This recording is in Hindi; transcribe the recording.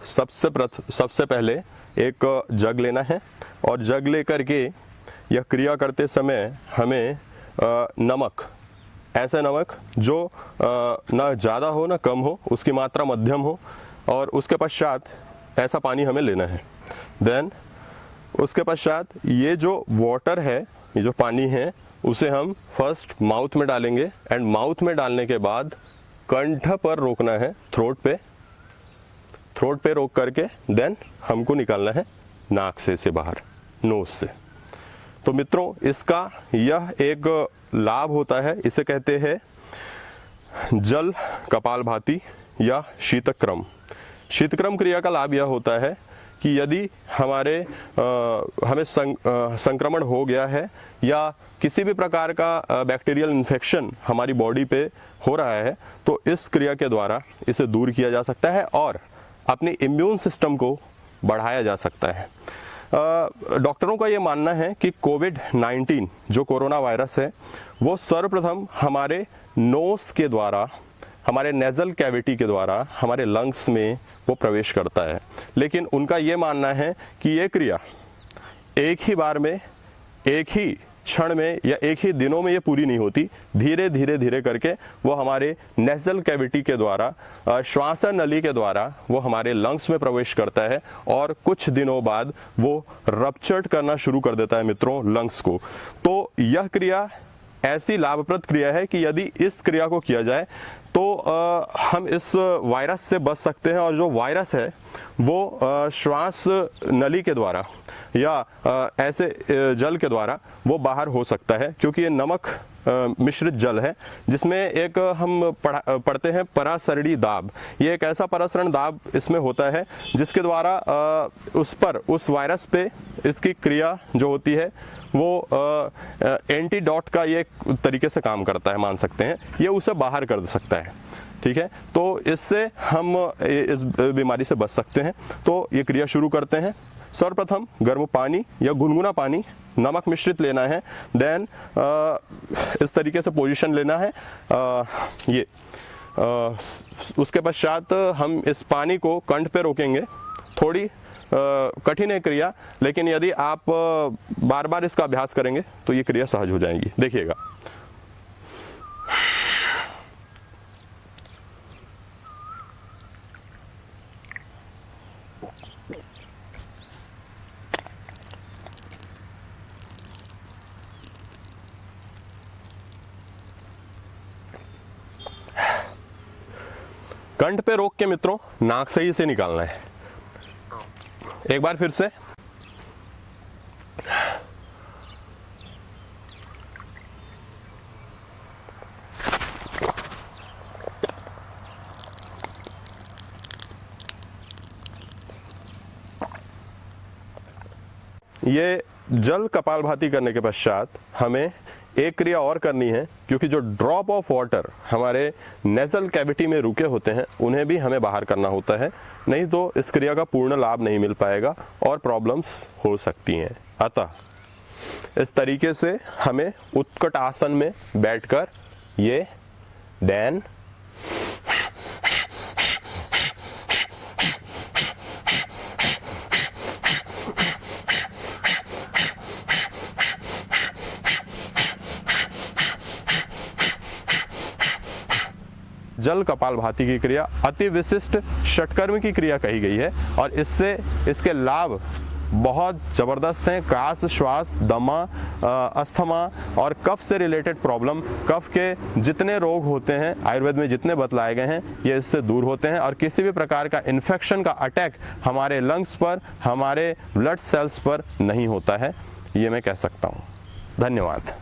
सबसे पहले एक जग लेना है और जग लेकर के यह क्रिया करते समय हमें नमक, ऐसा नमक जो ना ज़्यादा हो ना कम हो, उसकी मात्रा मध्यम हो, और उसके पश्चात ऐसा पानी हमें लेना है। देन उसके पश्चात ये जो वाटर है, ये जो पानी है, उसे हम फर्स्ट माउथ में डालेंगे एंड माउथ में डालने के बाद कंठ पर रोकना है, थ्रोट पे रोक करके देन हमको निकालना है नाक से बाहर, नोज से। तो मित्रों, इसका यह एक लाभ होता है, इसे कहते हैं जल कपालभाति या शीतक्रम। शीतक्रम क्रिया का लाभ यह होता है कि यदि हमें संक्रमण हो गया है या किसी भी प्रकार का बैक्टीरियल इन्फेक्शन हमारी बॉडी पे हो रहा है, तो इस क्रिया के द्वारा इसे दूर किया जा सकता है और अपनी इम्यून सिस्टम को बढ़ाया जा सकता है। डॉक्टरों का ये मानना है कि कोविड-19 जो कोरोना वायरस है, वो सर्वप्रथम हमारे नोस के द्वारा, हमारे नेज़ल कैविटी के द्वारा हमारे लंग्स में वो प्रवेश करता है। लेकिन उनका ये मानना है कि ये क्रिया एक ही बार में, एक ही क्षण में या एक ही दिनों में ये पूरी नहीं होती। धीरे करके वो हमारे नेज़ल कैविटी के द्वारा, श्वास नली के द्वारा वो हमारे लंग्स में प्रवेश करता है और कुछ दिनों बाद वो रप्चर्ड करना शुरू कर देता है मित्रों लंग्स को। तो यह क्रिया ऐसी लाभप्रद क्रिया है कि यदि इस क्रिया को किया जाए तो हम इस वायरस से बच सकते हैं, और जो वायरस है वो श्वास नली के द्वारा या ऐसे जल के द्वारा वो बाहर हो सकता है, क्योंकि ये नमक मिश्रित जल है जिसमें एक हम पढ़ते हैं परासरणी दाब। ये एक ऐसा परासरण दाब इसमें होता है जिसके द्वारा उस वायरस पे इसकी क्रिया जो होती है वो एंटीडॉट का ये तरीके से काम करता है, मान सकते हैं। ये उसे बाहर कर सकता है, ठीक है। तो इससे हम इस बीमारी से बच सकते हैं। तो ये क्रिया शुरू करते हैं। सर्वप्रथम गर्म पानी या गुनगुना पानी नमक मिश्रित लेना है। देन इस तरीके से पोजीशन लेना है। उसके पश्चात हम इस पानी को कंठ पे रोकेंगे। थोड़ी कठिन है क्रिया, लेकिन यदि आप बार बार इसका अभ्यास करेंगे तो ये क्रिया सहज हो जाएगी। देखिएगा। कंठ पे रोक के मित्रों नाक से ही इसे निकालना है। एक बार फिर से। ये जल कपालभाति करने के पश्चात हमें एक क्रिया और करनी है, क्योंकि जो ड्रॉप ऑफ वाटर हमारे नेज़ल कैविटी में रुके होते हैं उन्हें भी हमें बाहर करना होता है, नहीं तो इस क्रिया का पूर्ण लाभ नहीं मिल पाएगा और प्रॉब्लम्स हो सकती हैं। अतः इस तरीके से हमें उत्कट आसन में बैठकर ये देन जल कपालभाति की क्रिया अति विशिष्ट षटकर्म की क्रिया कही गई है और इसके लाभ बहुत ज़बरदस्त हैं। काश, श्वास, दमा, अस्थमा और कफ से रिलेटेड प्रॉब्लम, कफ के जितने रोग होते हैं आयुर्वेद में जितने बतलाए गए हैं, ये इससे दूर होते हैं और किसी भी प्रकार का इन्फेक्शन का अटैक हमारे लंग्स पर, हमारे ब्लड सेल्स पर नहीं होता है, ये मैं कह सकता हूँ। धन्यवाद।